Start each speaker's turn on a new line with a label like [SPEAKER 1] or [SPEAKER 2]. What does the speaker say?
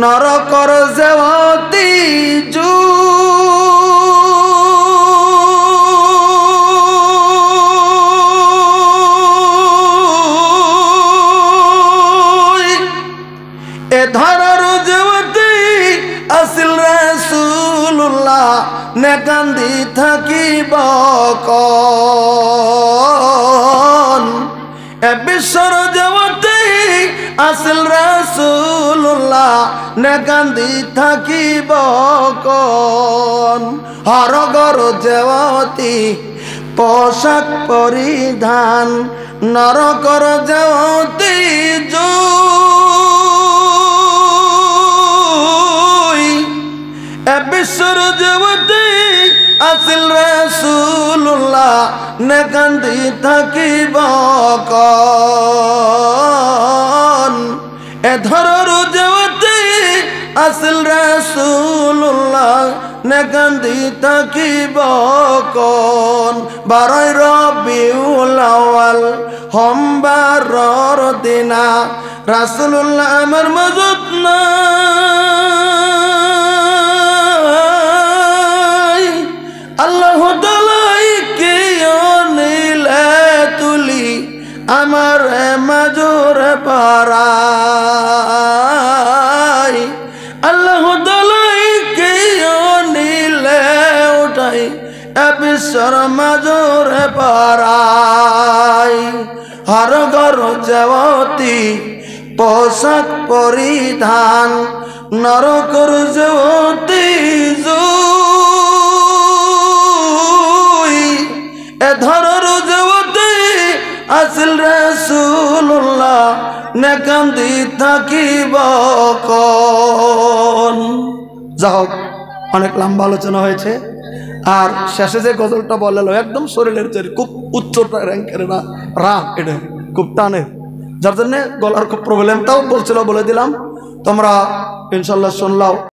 [SPEAKER 1] নরকর জেওতি জু এ ধরার জেওতি আসিল রাসূলুল্লাহ নে কান্দি থাকিব কোন এ বিশ্বর জেওতি আসিল রাসূলুল্লাহ নে কান্দি থাকিব কোন হরগর জেওতি পোশাক পরিধান নরকর জেওতি বিশ্বর জগতে আসিল রাসূলুল্লাহ নে কান্দি থাকিব কোন এ ধরর জগতে আসিল রাসূলুল্লাহ নে কান্দি থাকিব কোন 12 রবিউল আউয়াল সোমবারর দিনা রাসূলুল্লাহ আমার মজুদ না আল্লাহ তাআলাকে অনিলে তুলি আমার মাজুর পারাই আল্লাহ তাআলাকে অনিলে উঠাই বিশ্বর মাজুর পারাই হর ঘর জেওতি পোশাক পরিধান নরকর জেওতি এ ধরর জগতে আসিল রাসূলুল্লাহ নে কান্দি থাকিব কোন। যা হোক, অনেক লম্বা আলোচনা হয়েছে। আর শেষে যে গজলটা বলল একদম শরীরের চেয়ে খুব উচ্চ র্যাঙ্কের না, রাগ, এটা খুব টানের, যার জন্য গলার খুব প্রবলেম। তাও বলছিল, বলে দিলাম, তোমরা ইনশাল্লাহ শুনলাও।